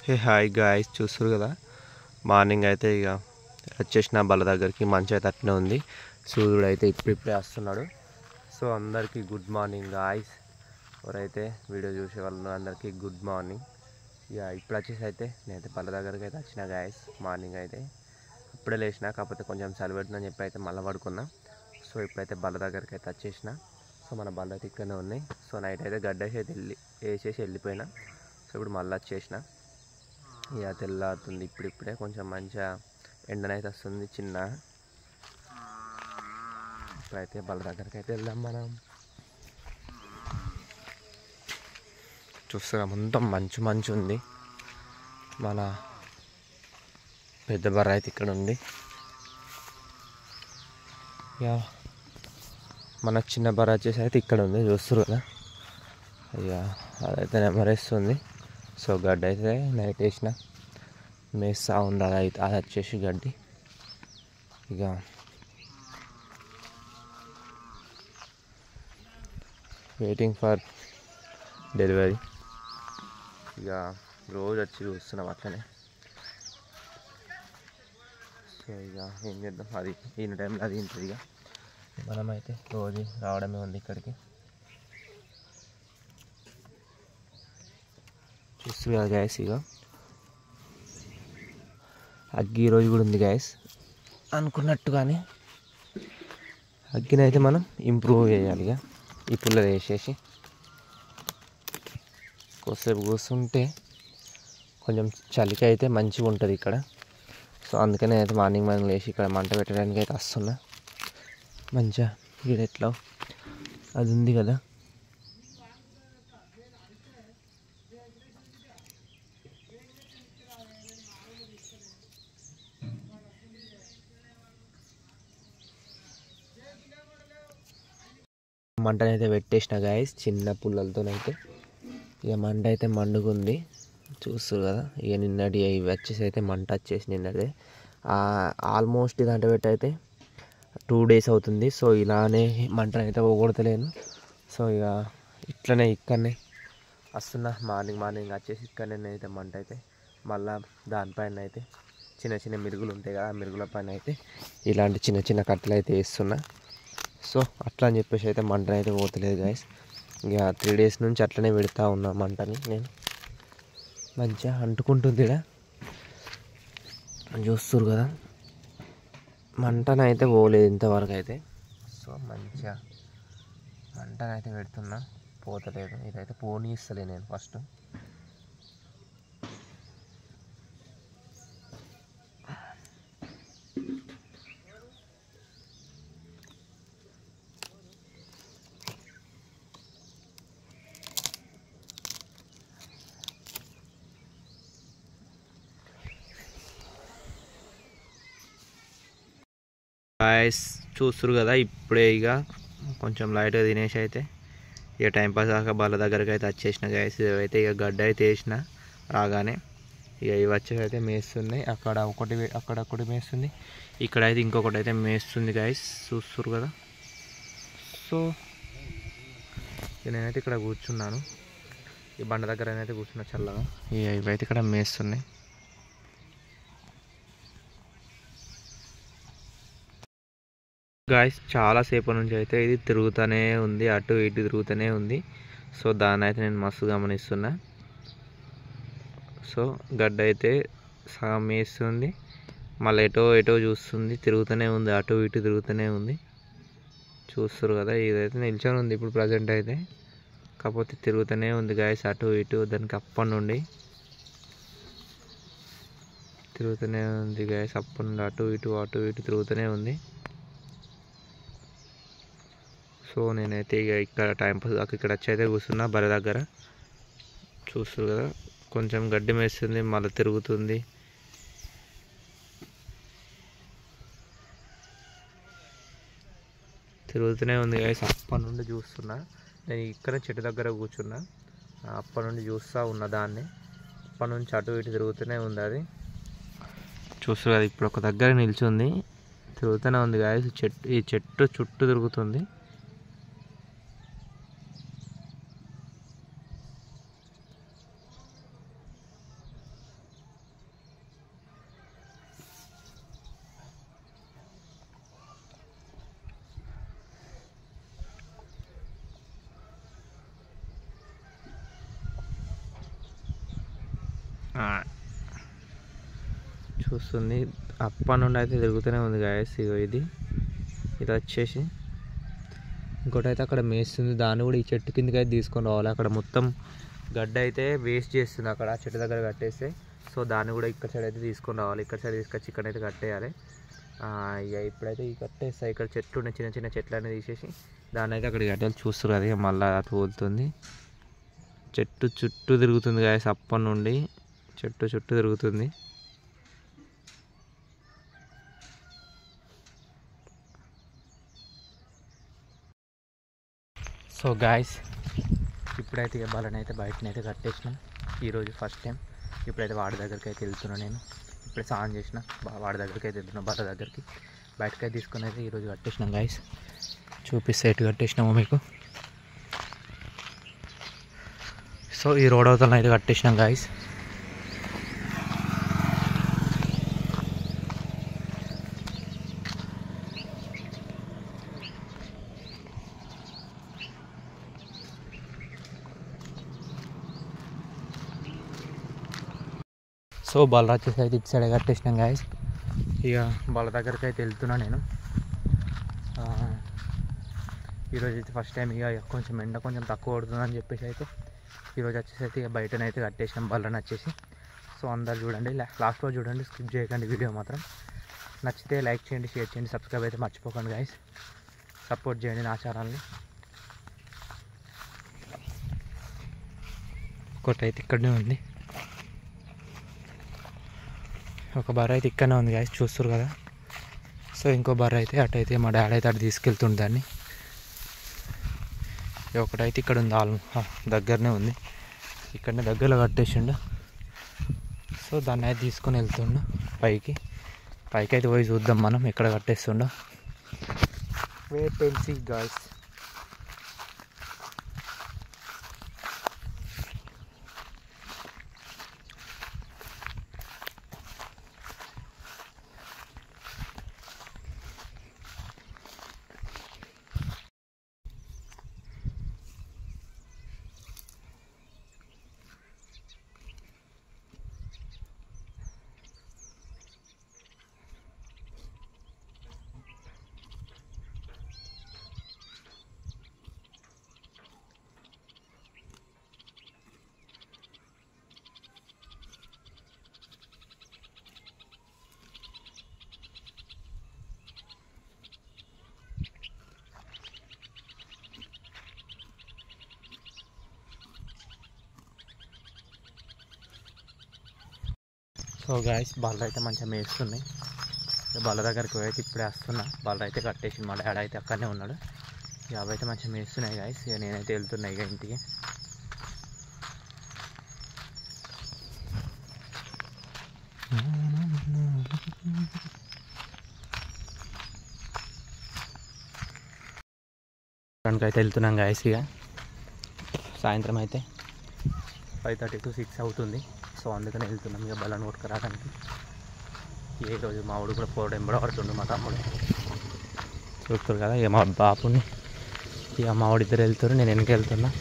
Hey hi guys, చూస్తారు కదా morning అయితే ఇక వచ్చేసిన బల్ల దగ్గరికి. మంచి అయితే అట్నే ఉంది. సూర్యుడు అయితే ఇప్పుడిప్పుడే వస్తున్నాడు. సో అందరికీ గుడ్ మార్నింగ్ గాయ్స్. ఎవరైతే వీడియో చూసే వాళ్ళు అందరికీ గుడ్ మార్నింగ్. ఇక ఇప్పుడు వచ్చేసి అయితే నేనైతే బల్ల దగ్గరికి అయితే వచ్చిన గాయ్స్. మార్నింగ్ అయితే ఇప్పుడే లేచిన, కాకపోతే కొంచెం చలి పెడుతుందని చెప్పి అయితే మళ్ళీ పడుకున్నా. సో ఇప్పుడైతే బల్ల దగ్గరికి అయితే వచ్చేసిన. సో మన బల్ల అయితే ఇక్కడనే ఉన్నాయి. సో నైట్ అయితే గడ్డేసి అయితే వేసేసి వెళ్ళిపోయినా. సో ఇప్పుడు మళ్ళీ వచ్చేసిన. ఇక తెల్లారుతుంది ఇప్పుడిప్పుడే, కొంచెం మంచిగా ఎండనైతే వస్తుంది చిన్న. ఇప్పుడైతే బల్ల దగ్గరికి అయితే వెళ్దాం మనం. చూస్తాం మొత్తం మంచు మంచు ఉంది. మన పెద్ద బర్ర అయితే ఇక్కడ ఉంది. ఇక మన చిన్న బర్ర వచ్చేసి అయితే ఇక్కడ ఉంది, చూస్తారు కదా. ఇక అదైతే నెమరేస్తుంది. సో గడ్డి అయితే నైట్ వేసిన మేస్తా ఉంది. అది వచ్చేసి గడ్డి. ఇక వెయిటింగ్ ఫర్ డెలివరీ. ఇక రోజు వచ్చి చూస్తున్నాం అట్లనే. సో ఇక ఏం చేద్దాం, అది ఈయన టైంలో అది ఉంటుంది. ఇక మనమైతే రోజు రావడమే ఉంది ఇక్కడికి. చూస్తుంది కదా గ్యాస్. ఇక అగ్గి ఈరోజు కూడా ఉంది గ్యాస్ అనుకున్నట్టుగానే. అగ్గినైతే మనం ఇంప్రూవ్ చేయాలి. ఇక ఈ పుల్లలు వేసేసి కొద్దిసేపు కూర్చుంటే కొంచెం చలికి అయితే మంచిగా ఉంటుంది ఇక్కడ. సో అందుకనే అయితే మార్నింగ్ లేచి ఇక్కడ మంట పెట్టడానికి అయితే వస్తున్నా. మంచిగా ఇక్కడ ఎట్లా అది ఉంది కదా. మంటనైతే పెట్టేసిన గాయస్ చిన్న పుల్లలతోనైతే. ఇక మంట అయితే మండుకుంది, చూస్తారు కదా. ఇక నిన్నటి ఇవి వచ్చేసి అయితే మంట వచ్చేసి నిన్నదే ఆల్మోస్ట్ ఇదంట పెట్టి అయితే 2 days అవుతుంది. సో ఇలానే మంటనైతే పోగొడతలేను. సో ఇక ఇట్లనే ఇక్కడనే వస్తున్నా. మార్నింగ్ వచ్చేసి ఇక్కడనే అయితే మంట అయితే మళ్ళీ దానిపైన అయితే చిన్న చిన్న మిరుగులు ఉంటాయి కదా, ఆ మిరుగుల పైన అయితే ఇలాంటి చిన్న చిన్న కట్టెలు అయితే వేస్తున్నా. సో అట్లా అని చెప్పేసి అయితే మంటని అయితే పోతలేదు గాయస్. ఇక 3 days నుంచి అట్లనే పెడతా ఉన్నా మంటని నేను. మంచిగా అంటుకుంటుంది ఇక్కడ, చూస్తారు కదా. మంటనైతే పోలేదు ఇంతవరకు అయితే. సో మంచిగా మంటనైతే పెడుతున్నా, పోతలేదు. ఇదైతే పోనీస్తలే నేను ఫస్ట్. గాయస్ చూస్తారు కదా, ఇప్పుడే ఇక కొంచెం లైట్గా తినేసి అయితే ఇక టైంపాస్ కాక బల్ల దగ్గరికి అయితే వచ్చేసిన గాయస్. ఇవైతే ఇక గడ్డ అయితే వేసిన రాగానే. ఇక ఇవి వచ్చేసి అయితే మేస్తున్నాయి. అక్కడ ఒకటి మేస్తుంది, ఇక్కడ అయితే ఇంకొకటి అయితే మేస్తుంది గాయస్, చూస్తారు కదా. సో నేనైతే ఇక్కడ కూర్చున్నాను, ఈ బండ దగ్గర అయితే కూర్చున్నా చల్లగా. ఇక ఇవైతే ఇక్కడ మేస్తున్నాయి. గాయస్ చాలాసేపు నుంచి అయితే ఇది తిరుగుతూనే ఉంది, అటు ఇటు తిరుగుతూనే ఉంది. సో దాన్ని అయితే నేను మస్తు గమనిస్తున్నా. సో గడ్డ అయితే సగం వేస్తుంది, మళ్ళీ ఎటో చూస్తుంది, తిరుగుతూనే ఉంది, అటు ఇటు తిరుగుతూనే ఉంది. చూస్తారు కదా. ఇదైతే నిల్చొని ఉంది ఇప్పుడు ప్రజెంట్ అయితే, కాకపోతే తిరుగుతూనే ఉంది గాయస్ అటు ఇటు. దానికి అప్పటి నుండి తిరుగుతూనే ఉంది గాయస్, అప్పటి నుండి అటు ఇటు తిరుగుతూనే ఉంది. సో నేనైతే ఇక ఇక్కడ టైంపాస్ దాకా ఇక్కడ వచ్చి అయితే కూర్చున్నా బర్రె దగ్గర. చూస్తారు కదా, కొంచెం గడ్డి మేస్తుంది, మళ్ళీ తిరుగుతుంది. తిరుగుతూనే ఉంది గాయస్. అప్పటి నుండి చూస్తున్నా నేను, ఇక్కడ చెట్టు దగ్గర కూర్చున్నా. అప్పటి నుండి చూస్తూ ఉన్న దాన్ని. అప్పటి నుంచి అటు ఇటు తిరుగుతూనే ఉంది అది, చూస్తారు కదా. ఇప్పుడు ఒక దగ్గర నిల్చుంది, తిరుగుతూనే ఉంది గాయస్. ఈ చెట్టు చుట్టూ తిరుగుతుంది. చూస్తుంది అప్పటి నుండి అయితే తిరుగుతూనే ఉంది గాయస్. ఇది వచ్చేసి ఇంకోటి అయితే అక్కడ మేస్తుంది, దాన్ని కూడా ఈ చెట్టు కిందకి అయితే తీసుకొని రావాలి. అక్కడ మొత్తం గడ్డ అయితే వేస్ట్ చేస్తుంది అక్కడ చెట్టు దగ్గర కట్టేస్తే. సో దాన్ని కూడా ఇక్కడ సైడ్ అయితే తీసుకొని రావాలి. ఇక్కడ సైడ్ తీసుకొచ్చి ఇక్కడైతే కట్టేయాలి. ఇక ఇప్పుడైతే ఈ కట్టేస్తాయి. ఇక్కడ చెట్లు ఉన్న చిన్న చిన్న చెట్లు అనేది తీసేసి దాన్ని అయితే అక్కడికి కట్టాలి. చూస్తారు అది మళ్ళీ తోలుతుంది. చెట్టు చుట్టూ తిరుగుతుంది గాయస్, అప్పటి నుండి చెట్టు చుట్టూ తిరుగుతుంది. సో గాయస్ ఇప్పుడైతే ఇవ్వాలని బయటనైతే కట్టేసినాం ఈరోజు ఫస్ట్ టైం. ఇప్పుడైతే వాడి దగ్గరికి అయితే వెళ్తున్నాను. నేను ఇప్పుడే స్నానం చేసిన వాడి దగ్గరికి అయితే వెళ్తున్నాను, బల్ల దగ్గరికి. బయటకైతే తీసుకొని అయితే ఈరోజు కట్టేసినాం గాయస్. చూపిస్తే ఎటు కట్టేసినాము మీకు. సో ఈ రోడ్ అవతల అయితే కట్టేసినాం గాయస్. సో బల్ల వచ్చేసి అయితే ఇటు సైడ్ కట్టేసినాం గాయస్. ఇక బల్ల దగ్గరికి అయితే వెళ్తున్నాను నేను. ఈరోజు అయితే ఫస్ట్ టైం ఇక కొంచెం ఎండ కొంచెం తక్కువ పడుతుందని చెప్పేసి అయితే ఈరోజు వచ్చేసి అయితే ఇక బయటనైతే కట్టేసినాం బల్లని వచ్చేసి. సో అందరు చూడండి, లాస్ట్లో చూడండి, స్కిప్ చేయకండి వీడియో మాత్రం. నచ్చితే లైక్ చేయండి, షేర్ చేయండి, సబ్స్క్రైబ్ అయితే మర్చిపోకండి గాయస్. సపోర్ట్ చేయండి నా ఛానల్ని. ఒకటి అయితే ఇక్కడనే ఉంది, ఒక బర్ర అయితే ఇక్కడనే ఉంది గాయస్, చూస్తారు కదా. సో ఇంకో బర్ర అయితే అటైతే మా డాడీ అయితే అటు తీసుకెళ్తుండే దాన్ని. ఒకటైతే ఇక్కడ ఉంది, దగ్గరనే ఉంది, ఇక్కడనే దగ్గరలో కట్టేసిండు. సో దాన్ని అయితే తీసుకొని వెళ్తుండు పైకి అయితే పోయి చూద్దాం మనం ఎక్కడ కట్టేస్తుండో. Wait and see guys. So guys బల్ల అయితే మంచిగా మేస్తున్నాయి. బల్ల దగ్గరికి అయితే ఇప్పుడే వస్తున్నా. బల్ల అయితే కట్టేసి మా డాడీ అయితే అక్కడనే ఉన్నాడు. ఇక అవైతే మంచిగా మేస్తున్నాయి గాయస్. ఇక నేనైతే వెళ్తున్నా ఇక ఇంటికి. అయితే వెళ్తున్నాం గాయస్. ఇక సాయంత్రం అయితే 5:30 to 6 అవుతుంది. సో అందుకని వెళ్తున్నాం ఇక బల్లని కొట్టుకురావడానికి. ఏ రోజు మా వాడు కూడా 4 ఎంబడ పడుతుండు, మా తమ్ముడు చూస్తారు కదా. ఇక మా బాపుని ఇక మా వాడు ఇద్దరు వెళ్తారు, నేను వెనక వెళ్తున్నా.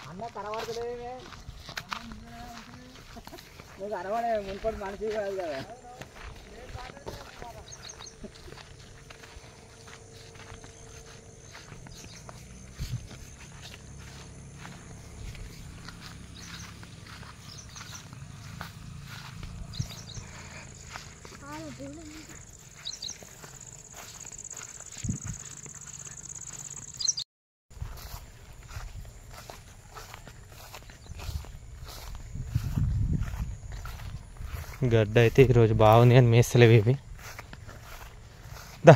అన్న కనబడతలేమే, నువ్వు కనబడే మున్పడి మనిషి కాదు కదా. గడ్డ అయితే ఈరోజు బాగుంది అని మేస్తలేవు ఇవి. దా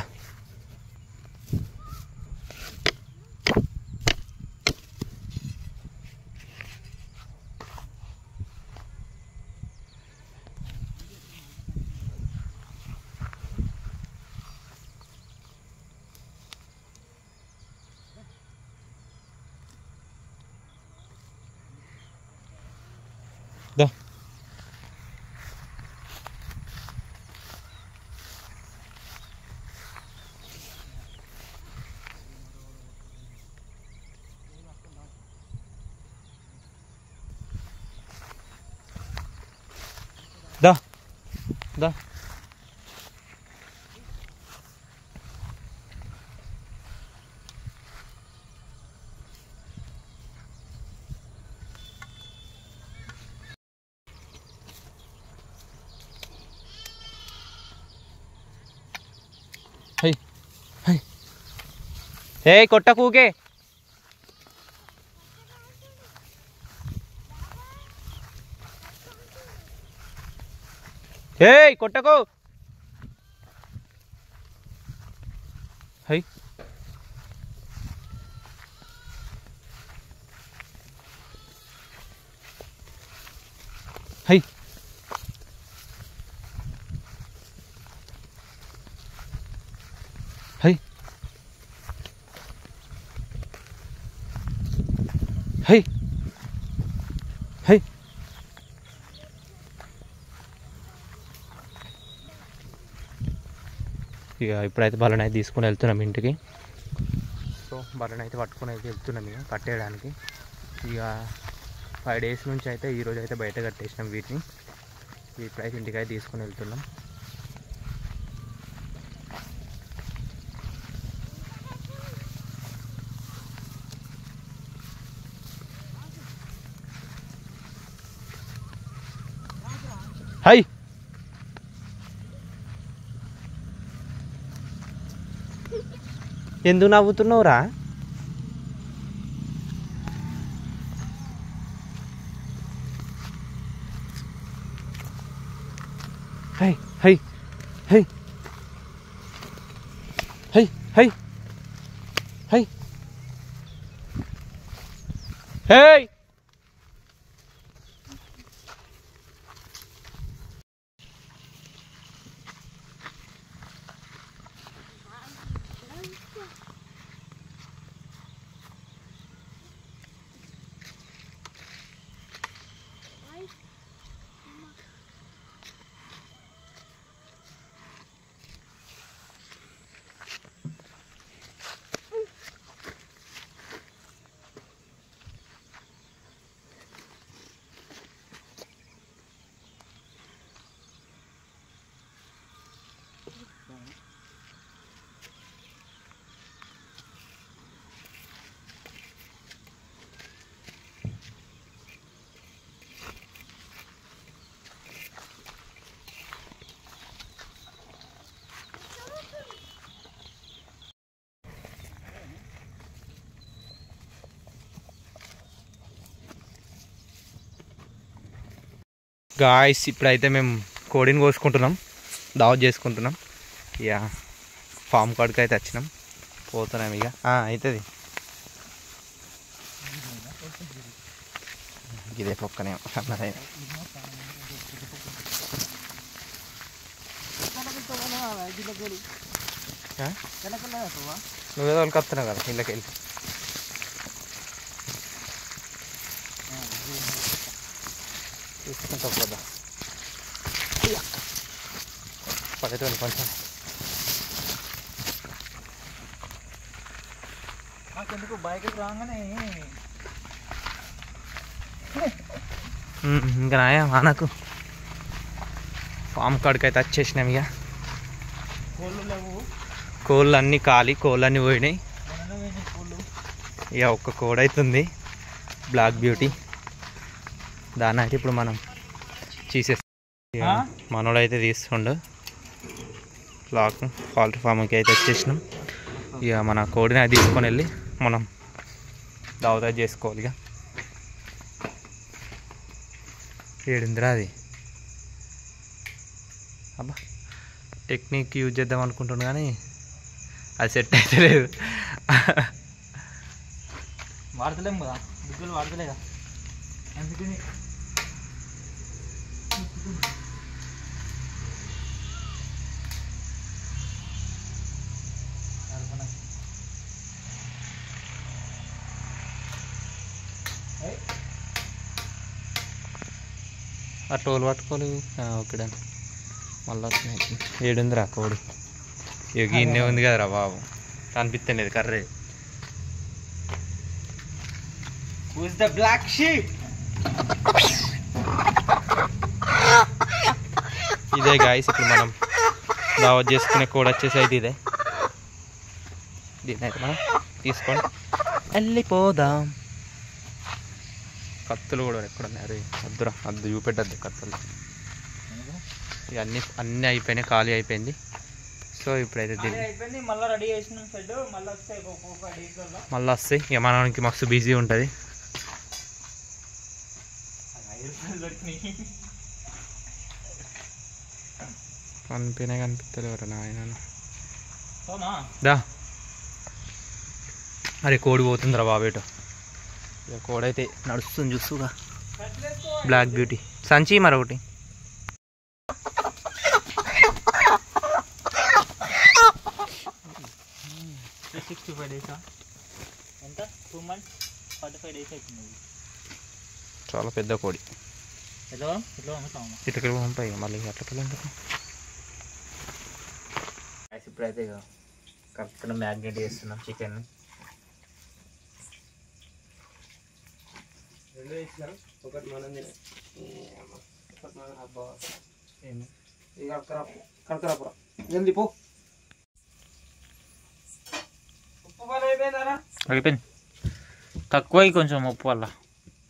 దా దా దా హై హై ఏ కొట్ట కూకే ఏయ్ కొట్టకు హై హై హై హై హై ఇక ఇప్పుడైతే బలను అయితే తీసుకొని వెళ్తున్నాం ఇంటికి. సో బలను అయితే పట్టుకొని అయితే వెళ్తున్నాం ఇక కట్టేయడానికి. ఇక 5 days నుంచి అయితే ఈరోజు అయితే బయట కట్టేసినాం వీటిని. ఇప్పుడైతే ఇంటికి అయితే తీసుకొని వెళ్తున్నాం. హై ఎందుకు నవ్వుతున్నావురా? హై హై హై హై హై హై హై గాయ్స్ ఇప్పుడైతే మేము కోడిని కోసుకుంటున్నాం, దావత్ చేసుకుంటున్నాం. ఇక ఫామ్ కాడికి అయితే వచ్చినాం, పోతున్నాం ఇక. అవుతుంది ఇదే పక్కనే అన్నదైనా. నువ్వేదో వాళ్ళకి వస్తున్నావు కదా ఇళ్ళకి వెళ్ళి. తీసుకుంటావు కదా పడేటోని కొంచెం. నాకెందుకు బైక్ రాగానే ఇంకా నాయా మనకు ఫామ్ కాడికి అయితే వచ్చేసినాం. ఇక కోళ్ళు అన్నీ ఖాళీ, కోళ్ళు అన్నీ పోయినాయి. ఇక ఒక్క కోడ్ అవుతుంది, బ్లాక్ బ్యూటీ. దాన్ని అయితే ఇప్పుడు మనం తీసేస్తాం. మనోడైతే తీస్తుండు బ్లాక్. పౌల్ట్రీ ఫామ్కి అయితే వచ్చేసినాం. ఇక మన కోడిని అది తీసుకొని వెళ్ళి మనం దావతా చేసుకోవాలి. ఇక ఏడిందిరా అది అబ్బా టెక్నిక్ యూజ్ చేద్దాం అనుకుంటున్నాను కానీ అది సెట్ అయితే లేదు. వాడతలేము కదా, బుద్ధులు వాడతలేదా అందుకని. ఆ టోల్ పట్టుకోలేదు. ఓకే మళ్ళీ ఏడుందిరా కోడి. ఇక ఇన్నే ఉంది కదరా బాబు, కనిపిస్తలేదు కర్రే. Who's the black sheep? ఇదే గాయస్ ఇప్పుడు మనం దావత్ చేసుకునే కోడి వచ్చేసి అయితే ఇదే. దీన్ని అయితే మనం తీసుకొని వెళ్ళిపోదాం. కత్తులు కూడా ఎక్కడ ఉన్నాయి? అరే వద్దురా, వద్దు చూపెట్టద్దు కత్తులు. ఇక అన్నీ అయిపోయినాయి, ఖాళీ అయిపోయింది. సో ఇప్పుడైతే అయిపోయింది, మళ్ళీ రెడీ చేసినాం షెడ్. మళ్ళీ వస్తాయి మళ్ళీ వస్తాయి. ఇక మనకి మస్తు బిజీ ఉంటుంది. కనిపిస్తలేవరా నాయన. దా అరే కోడి పోతుందిరా బాబేటో. ఇక కోడైతే నడుస్తుంది చూస్తుగా, బ్లాక్ బ్యూటీ. సంచి మరొకటి. ఎంత 2 months 45 days అవుతుంది. చాలా పెద్ద కోడి. ఇటుకలు పంపాయి మళ్ళీ అట్లా ఎందుకు. ఇప్పుడైతే కరెక్ట్గా మ్యాగ్నేట్ చేస్తున్నాం చికెన్. ఒకటి మనం కడకరాపురా జల్దీ పో. ఉప్పు పని అయిపోయిందారా? అయిపోయింది. తక్కువ కొంచెం ఉప్పు వల్ల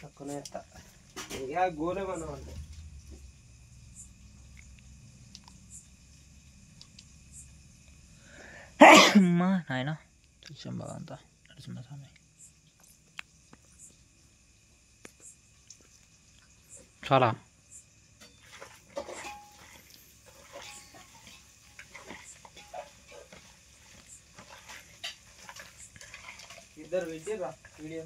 తక్కువనే వేస్తా. ఇక గోలే మనం అంటే అమ్మా నాయన చూసాం బాగా అంతా నడిచిన స్వామి. చాలా ఇద్దరు పెట్టిర్రా వీడియో.